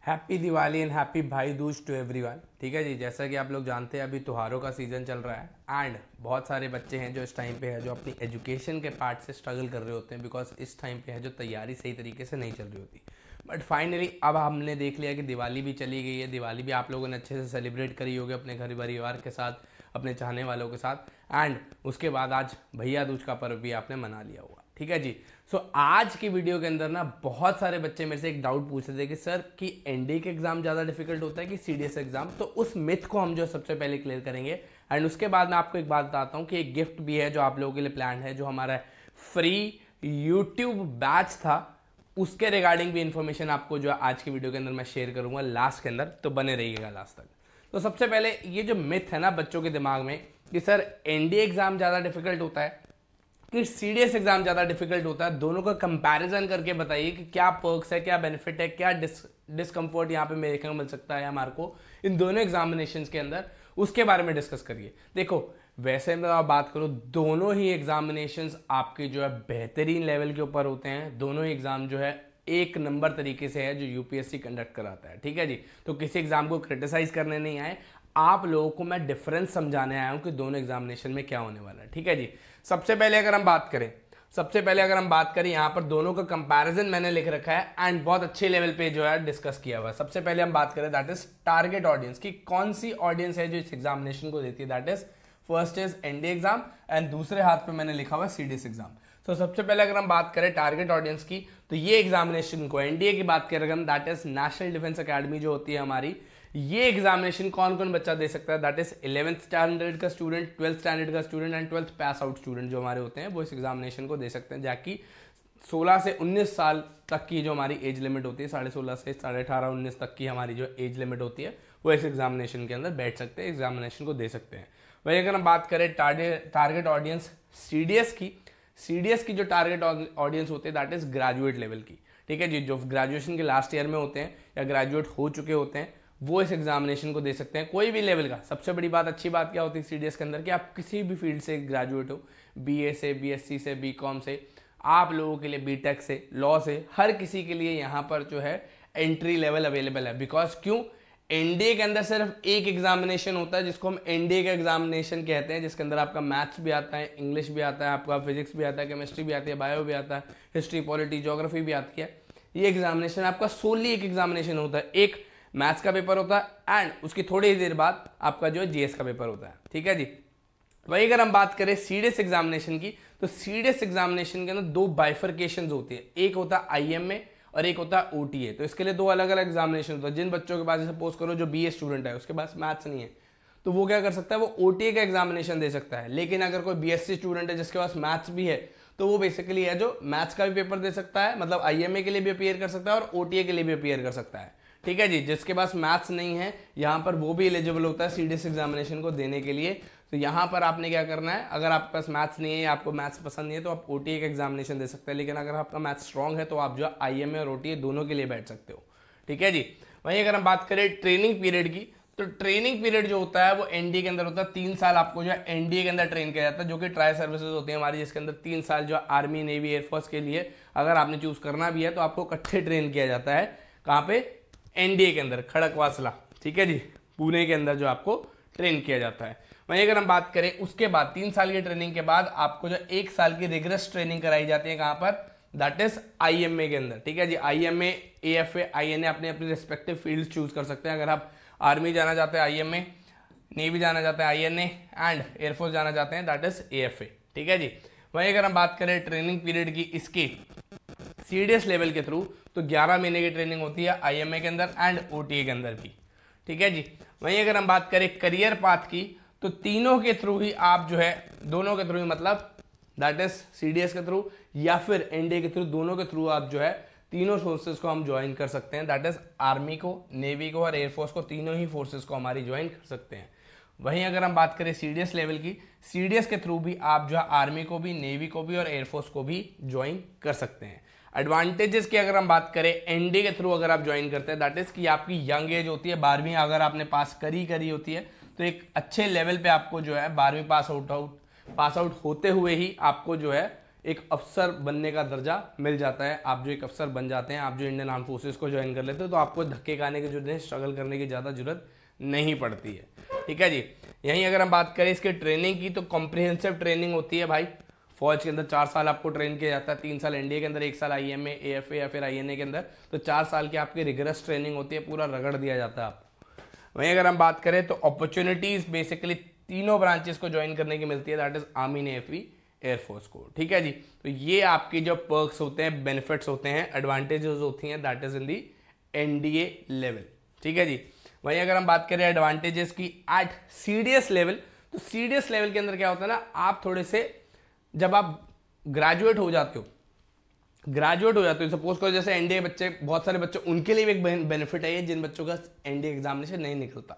Happy Diwali and happy भाई Dooj to everyone. ठीक है जी, जैसा कि आप लोग जानते हैं अभी त्योहारों का सीज़न चल रहा है एंड बहुत सारे बच्चे हैं जो इस टाइम पे है जो अपनी एजुकेशन के पार्ट से स्ट्रगल कर रहे होते हैं बिकॉज इस टाइम पे है जो तैयारी सही तरीके से नहीं चल रही होती। बट फाइनली अब हमने देख लिया कि दिवाली भी चली गई है, दिवाली भी आप लोगों ने अच्छे से सेलिब्रेट करी होगी अपने घर परिवार के साथ, अपने चाहने वालों के साथ एंड उसके बाद आज भैया दूज का पर्व भी आपने मना लिया होगा। ठीक है जी। सो आज की वीडियो के अंदर ना बहुत सारे बच्चे मेरे से एक डाउट पूछ रहे थे कि सर कि एनडीए के एग्जाम ज़्यादा डिफिकल्ट होता है कि सीडीएस एग्जाम, तो उस मिथ को हम जो सबसे पहले क्लियर करेंगे एंड उसके बाद मैं आपको एक बात बताता हूँ कि एक गिफ्ट भी है जो आप लोगों के लिए प्लान है, जो हमारा फ्री यूट्यूब बैच था उसके रिगार्डिंग भी इंफॉर्मेशन आपको जो आज की वीडियो के अंदर मैं शेयर करूंगा लास्ट के अंदर, तो बने रहिएगा लास्ट तक। तो सबसे पहले ये जो मिथ है ना बच्चों के दिमाग में कि सर एनडीए एग्जाम ज़्यादा डिफिकल्ट होता है कि सीडीएस एग्जाम ज़्यादा डिफिकल्ट होता है, दोनों का कंपैरिजन करके बताइए कि क्या पर्क्स है, क्या बेनिफिट है, क्या डिस्कम्फर्ट यहाँ पे मेरे को मिल सकता है हमारे को इन दोनों एग्जामिनेशन के अंदर, उसके बारे में डिस्कस करिए। देखो वैसे मैं आप बात करूँ दोनों ही एग्जामिनेशंस आपके जो है बेहतरीन लेवल के ऊपर होते हैं, दोनों ही एग्जाम जो है एक नंबर तरीके से है जो यूपीएससी कंडक्ट कराता है। ठीक है जी, तो किसी एग्जाम को क्रिटिसाइज करने नहीं आए, आप लोगों को मैं डिफरेंस समझाने आया हूं कि दोनों एग्जामिनेशन में क्या होने वाला है। ठीक है जी। सबसे पहले अगर हम बात करें यहाँ पर दोनों का कंपैरिजन मैंने लिख रखा है एंड बहुत अच्छे लेवल पे जो है डिस्कस किया हुआ है। सबसे पहले हम बात करें दैट इज टारगेट ऑडियंस की, कौन सी ऑडियंस है जो इस एग्जामिनेशन को देती है, that is first is NDA exam and दूसरे हाथ पे मैंने लिखा हुआ सीडीएस एग्जाम। तो सबसे पहले अगर हम बात करें टारगेट ऑडियंस की, तो ये एग्जामिनेशन को एनडीए की बात करें हम that is national defence academy जो होती है हमारी, ये एग्जामिनेशन कौन कौन बच्चा दे सकता है, दैट इज 11th स्टैंडर्ड का स्टूडेंट, 12th स्टैंडर्ड का student and 12th pass out student जो हमारे होते हैं वो इस एग्जामिनेशन को दे सकते हैं, जाकि 16 से 19 साल तक की जो हमारी एज लिमिट होती है, 16.5 से 18.5 19 तक की हमारी जो एज लिमिट होती है वो इस एग्जामिनेशन के अंदर बैठ सकते हैं, एग्जामिनेशन को दे सकते हैं। वही अगर हम बात करें टारगेट ऑडियंस सीडीएस की जो टारगेट ऑडियंस होती है दैट इज ग्रेजुएट लेवल की। ठीक है जी, जो ग्रेजुएशन के लास्ट ईयर में होते हैं या ग्रेजुएट हो चुके होते हैं वो इस एग्जामिनेशन को दे सकते हैं, कोई भी लेवल का। सबसे बड़ी बात अच्छी बात क्या होती है सीडीएस के अंदर कि आप किसी भी फील्ड से ग्रेजुएट हो, बीए से, बीएससी से, बीकॉम से, आप लोगों के लिए बीटेक से, लॉ से, हर किसी के लिए यहाँ पर जो है एंट्री लेवल अवेलेबल है। बिकॉज क्यों, एनडीए के अंदर सिर्फ एक एग्जामिनेशन होता है जिसको हम एनडीए का एग्जामिनेशन कहते हैं, जिसके अंदर आपका मैथ्स भी आता है, इंग्लिश भी आता है, आपका फिजिक्स भी आता है, केमिस्ट्री भी आती है, बायो भी आता है, हिस्ट्री, पॉलिटी, ज्योग्राफी भी आती है। ये एग्जामिनेशन आपका सोली एक एग्जामिनेशन होता है, एक मैथ्स का पेपर होता है एंड उसकी थोड़ी ही देर बाद आपका जो है जीएस का पेपर होता है। ठीक है जी। वही अगर हम बात करें सीडीएस एग्जामिनेशन की, तो सीडीएस एग्जामिनेशन के अंदर दो बाइफर्केशन होती है, एक होता है आईएमए और एक होता है ओटीए। तो इसके लिए दो अलग अलग एग्जामिनेशन होता है। जिन बच्चों के पास सपोज करो जो बीए स्टूडेंट है उसके पास मैथ्स नहीं है तो वो क्या कर सकता है, वो ओटीए का एग्जामिनेशन दे सकता है। लेकिन अगर कोई बीएससी स्टूडेंट है जिसके पास मैथ्स भी है तो वो बेसिकली है जो मैथ्स का भी पेपर दे सकता है, मतलब आईएमए के लिए भी अपीयर कर सकता है और ओटीए के लिए भी अपीयर कर सकता है। ठीक है जी। जिसके पास मैथ्स नहीं है यहाँ पर वो भी एलिजिबल होता है सीडीएस एग्जामिनेशन को देने के लिए। तो यहाँ पर आपने क्या करना है, अगर आपके पास मैथ्स नहीं है या आपको मैथ्स पसंद नहीं है तो आप ओटीए का एग्जामिनेशन दे सकते हैं, लेकिन अगर आपका मैथ्स स्ट्रॉन्ग है तो आप जो आईएमए और ओटीए दोनों के लिए बैठ सकते हो। ठीक है जी। वहीं अगर हम बात करें ट्रेनिंग पीरियड की, तो ट्रेनिंग पीरियड जो होता है वो एनडीए के अंदर होता है, 3 साल आपको जो है एनडीए के अंदर ट्रेन किया जाता है, जो कि ट्राई सर्विसेज होती है हमारी, जिसके अंदर 3 साल जो आर्मी, नेवी, एयरफोर्स के लिए अगर आपने चूज करना भी है तो आपको इकट्ठे ट्रेन किया जाता है। कहाँ पे, एनडीए के अंदर, खड़कवासला। ठीक है जी, पुणे के अंदर जो आपको ट्रेन किया जाता है। वहीं अगर हम बात करें उसके बाद 3 साल की ट्रेनिंग के बाद आपको जो 1 साल की रिगरस ट्रेनिंग कराई जाती है, कहाँ पर, दैट इज आईएमए के अंदर। ठीक है जी। आईएमए, एएफए, आईएनए अपने अपने रिस्पेक्टिव फील्ड चूज कर सकते हैं। अगर आप आर्मी जाना चाहते हैं आईएमए, नेवी जाना चाहते हैं आईएनए एंड एयरफोर्स जाना चाहते हैं दैट इज एएफए। ठीक है जी। वहीं अगर हम बात करें ट्रेनिंग पीरियड की इसकी सीडीएस लेवल के थ्रू, तो 11 महीने की ट्रेनिंग होती है आईएमए के अंदर एंड ओटीए के अंदर भी। ठीक है जी। वहीं अगर हम बात करें करियर पाथ की, तो तीनों के थ्रू ही आप जो है, दोनों के थ्रू ही मतलब दैट इज सीडीएस के थ्रू या फिर एनडीए के थ्रू, दोनों के थ्रू आप जो है तीनों फोर्सेस को हम ज्वाइन कर सकते हैं, दैट इज आर्मी को, नेवी को और एयरफोर्स को, तीनों ही फोर्सेस को हमारी ज्वाइन कर सकते हैं। वहीं अगर हम बात करें सीडीएस लेवल की, सीडीएस के थ्रू भी आप जो है आर्मी को भी, नेवी को भी और एयरफोर्स को भी ज्वाइन कर सकते हैं। एडवांटेजेस की अगर हम बात करें एनडीए के थ्रू अगर आप ज्वाइन करते हैं, दैट इज कि आपकी यंग एज होती है, 12वीं अगर आपने पास करी होती है तो एक अच्छे लेवल पे आपको जो है 12वीं पास आउट होते हुए ही आपको जो है एक अफसर बनने का दर्जा मिल जाता है। आप जो एक अफसर बन जाते हैं, आप जो इंडियन आर्म फोर्सेस को ज्वाइन कर लेते हो, तो आपको धक्के खाने की जरूरत है, स्ट्रगल करने की ज़्यादा जरूरत नहीं पड़ती है। ठीक है जी। यहीं अगर हम बात करें इसके ट्रेनिंग की, तो कॉम्प्रिहेंसिव ट्रेनिंग होती है भाई। फौज के अंदर 4 साल आपको ट्रेन किया जाता है, 3 साल एनडीए के अंदर, 1 साल आईएमए, एएफए या फिर आईएनए के अंदर। तो 4 साल की आपकी रिगरस ट्रेनिंग होती है, पूरा रगड़ दिया जाता है आपको। वहीं अगर हम बात करें तो अपॉर्चुनिटीज बेसिकली तीनों ब्रांचेस को ज्वाइन करने की मिलती है, that is army, navy, air force को। ठीक है जी। तो ये आपकी जो पर्क्स होते हैं, बेनिफिट्स होते हैं, एडवांटेजेस होती हैं, that is in the NDA level. ठीक है जी। वहीं अगर हम बात करें एडवांटेजेस की एट सीडीएस लेवल, तो सीडीएस लेवल के अंदर क्या होता है ना, आप थोड़े से जब आप ग्रेजुएट हो जाते हो, सपोज करो जैसे एनडीए बच्चे, बहुत सारे बच्चे, उनके लिए भी एक बेनिफिट है ये, जिन बच्चों का एनडीए एग्जामिनेशन नहीं निकलता।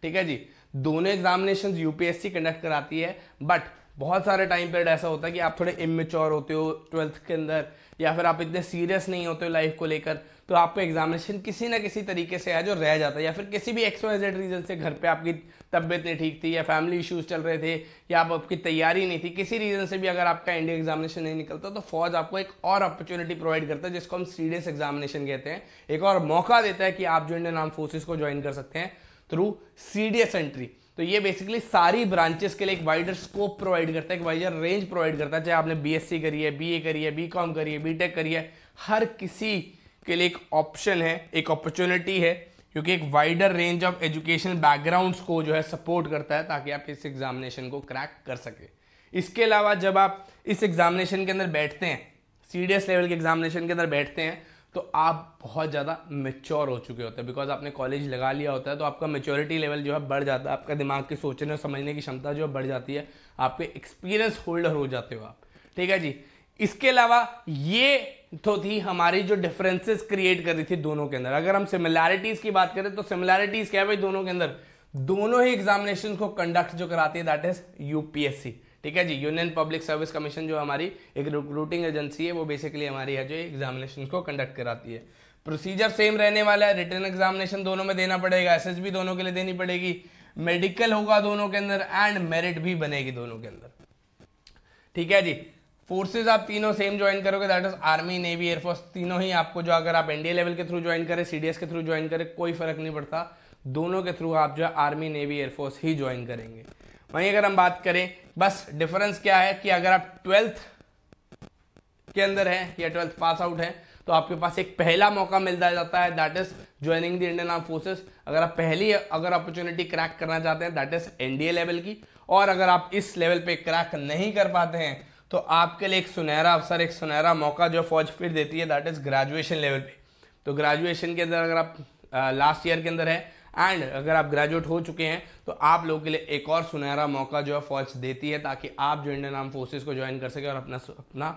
ठीक है जी। दोनों एग्जामिनेशन यूपीएससी कंडक्ट कराती है, बट बहुत सारे टाइम पीरियड ऐसा होता है कि आप थोड़े इमेच्योर होते हो 12th के अंदर, या फिर आप इतने सीरियस नहीं होते हो लाइफ को लेकर, तो आपको एग्जामिनेशन किसी ना किसी तरीके से है जो रह जाता है, या फिर किसी भी XYZ रीजन से घर पे आपकी तबियत नहीं ठीक थी, या फैमिली इश्यूज चल रहे थे, या आपकी तैयारी नहीं थी, किसी रीजन से भी अगर आपका एनडीए एग्जामिनेशन नहीं निकलता, तो फौज आपको एक और अपॉर्चुनिटी प्रोवाइड करता है, जिसको हम सीडीएस एग्जामिनेशन कहते हैं। एक और मौका देता है कि आप जो इंडियन आर्म फोर्सेस को ज्वाइन कर सकते हैं थ्रू सीडीएस एंट्री। तो ये बेसिकली सारी ब्रांचेस के लिए एक वाइडर स्कोप प्रोवाइड करता है, एक वाइडर रेंज प्रोवाइड करता है। चाहे आपने बीएससी करी है, बीए करी है, बीकॉम करी है, बीटेक करी है, हर किसी के लिए एक ऑप्शन है, एक अपॉर्चुनिटी है, क्योंकि एक wider range of educational backgrounds को जो है सपोर्ट करता है, ताकि आप इस एग्जामिनेशन को क्रैक कर सके। इसके अलावा जब आप इस एग्जामिनेशन के अंदर बैठते हैं, सीडीएस लेवल के एग्जामिनेशन के अंदर बैठते हैं, तो आप बहुत ज़्यादा मेच्योर हो चुके होते हैं, बिकॉज आपने कॉलेज लगा लिया होता है, तो आपका मेच्योरिटी लेवल जो है बढ़ जाता है, आपका दिमाग की सोचने और समझने की क्षमता जो है बढ़ जाती है, आपके एक्सपीरियंस होल्डर हो जाते हो आप। ठीक है जी। इसके अलावा ये तो थी हमारी जो डिफरेंसेस क्रिएट कर रही थी दोनों के अंदर। अगर हम सिमिलैरिटीज की बात करें, तो सिमिलैरिटीज क्या है भाई दोनों के अंदर, दोनों ही एग्जामिनेशन को कंडक्ट जो कराती है, दैट इज यूपीएससी। ठीक है जी। यूनियन पब्लिक सर्विस कमीशन जो हमारी एक रिक्रूटिंग एजेंसी है, वो बेसिकली हमारी है जो एग्जामिनेशन को कंडक्ट कराती है। प्रोसीजर सेम रहने वाला है, रिटन एग्जामिनेशन दोनों में देना पड़ेगा, एसएसबी दोनों के लिए देनी पड़ेगी, मेडिकल होगा दोनों के अंदर, एंड मेरिट भी बनेगी दोनों के अंदर। ठीक है जी। फोर्सेज आप तीनों सेम ज्वाइन करोगे, that is army, navy, air force, तीनों ही आपको जो, अगर आप एनडीए लेवल के थ्रू ज्वाइन करें, सीडीएस के थ्रू ज्वाइन करें, कोई फर्क नहीं पड़ता, दोनों के थ्रू आप जो है आर्मी, नेवी, एयरफोर्स ही ज्वाइन करेंगे। वहीं अगर हम बात करें, बस डिफरेंस क्या है कि अगर आप 12th के अंदर है या 12th पास आउट है, तो आपके पास एक पहला मौका मिलता जाता है, that is joining the Indian arm forces. अगर आप पहली अपॉर्चुनिटी क्रैक करना चाहते हैं, दैट इज एनडीए लेवल की, और अगर आप इस लेवल पे क्रैक नहीं कर पाते हैं, तो आपके लिए एक सुनहरा अवसर, एक सुनहरा मौका जो फौज फिर देती है, दैट इज ग्रेजुएशन लेवल पे। तो ग्रेजुएशन के अंदर अगर आप लास्ट ईयर के अंदर है, एंड अगर आप ग्रेजुएट हो चुके हैं, तो आप लोगों के लिए एक और सुनहरा मौका जो है फौज देती है, ताकि आप जो इंडियन आर्म फोर्सेस को ज्वाइन कर सके और अपना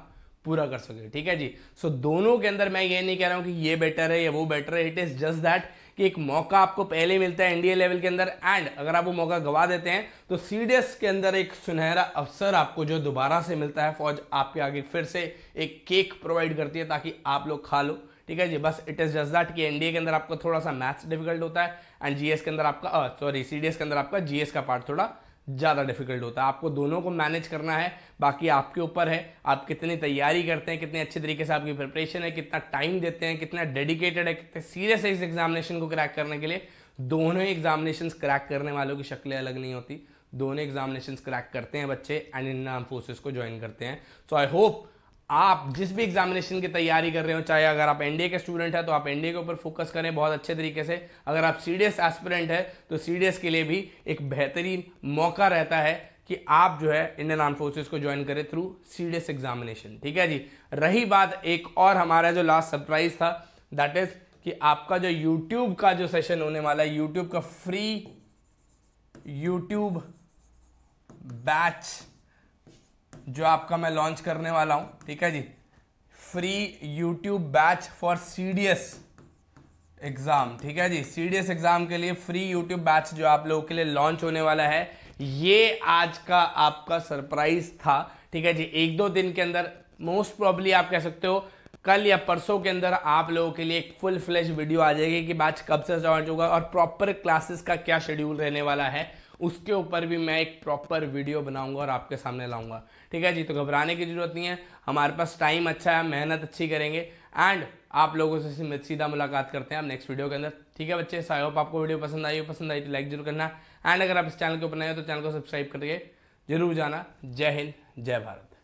पूरा कर सके। ठीक है जी। सो दोनों के अंदर मैं ये नहीं कह रहा हूं कि ये बेटर है या वो बेटर है, इट इज जस्ट दैट कि एक मौका आपको पहले मिलता है एनडीए लेवल के अंदर, एंड अगर आप वो मौका गवा देते हैं, तो सीडीएस के अंदर एक सुनहरा अवसर आपको जो दोबारा से मिलता है, फौज आपके आगे फिर से एक केक प्रोवाइड करती है, ताकि आप लोग खा लो। ठीक है जी। बस इट इज जस्ट दैट कि एनडीए के अंदर आपको थोड़ा सा मैथ्स डिफिकल्ट होता है, एंड जीएस के अंदर आपका सीडीएस के अंदर आपका जीएस का पार्ट थोड़ा ज़्यादा डिफिकल्ट होता है। आपको दोनों को मैनेज करना है, बाकी आपके ऊपर है, आप कितनी तैयारी करते हैं, कितने अच्छे तरीके से आपकी प्रिपरेशन है, कितना टाइम देते हैं, कितना डेडिकेटेड है, कितने सीरियस है इस एग्जामिनेशन को क्रैक करने के लिए। दोनों ही एग्जामिनेशन क्रैक करने वालों की शक्लें अलग नहीं होती, दोनों एग्जामिनेशन क्रैक करते हैं बच्चे, एंड इंडियन आर्म फोर्सेस को ज्वाइन करते हैं। सो आई होप आप जिस भी एग्जामिनेशन की तैयारी कर रहे हो, चाहे अगर आप एनडीए के स्टूडेंट हैं, तो आप एनडीए के ऊपर फोकस करें बहुत अच्छे तरीके से। अगर आप सीडीएस एस्पिरेंट है, तो सीडीएस के लिए भी एक बेहतरीन मौका रहता है कि आप जो है इंडियन आर्म फोर्सेस को ज्वाइन करें थ्रू सीडीएस एग्जामिनेशन। ठीक है जी। रही बात एक और हमारा जो लास्ट सरप्राइज था, दैट इज कि आपका जो यूट्यूब का जो सेशन होने वाला है, यूट्यूब का फ्री यूट्यूब बैच जो आपका मैं लॉन्च करने वाला हूं। ठीक है जी। Free YouTube batch for CDS exam. ठीक है जी। सीडीएस एग्जाम के लिए फ्री यूट्यूब बैच जो आप लोगों के लिए लॉन्च होने वाला है, ये आज का आपका सरप्राइज था। ठीक है जी। 1-2 दिन के अंदर, मोस्ट प्रोबेबली आप कह सकते हो कल या परसों के अंदर, आप लोगों के लिए एक फुल फ्लेश वीडियो आ जाएगी कि बैच कब से स्टार्ट होगा और प्रॉपर क्लासेस का क्या शेड्यूल रहने वाला है, उसके ऊपर भी मैं एक प्रॉपर वीडियो बनाऊंगा और आपके सामने लाऊंगा। ठीक है जी, तो घबराने की जरूरत नहीं है, हमारे पास टाइम अच्छा है, मेहनत अच्छी करेंगे एंड आप लोगों से सीधा मुलाकात करते हैं आप नेक्स्ट वीडियो के अंदर। ठीक है बच्चे, आई होप आपको वीडियो पसंद आई तो लाइक जरूर करना एंड अगर आप इस चैनल के ऊपर नए हो तो चैनल को सब्सक्राइब करके जरूर जाना। जय हिंद, जय भारत।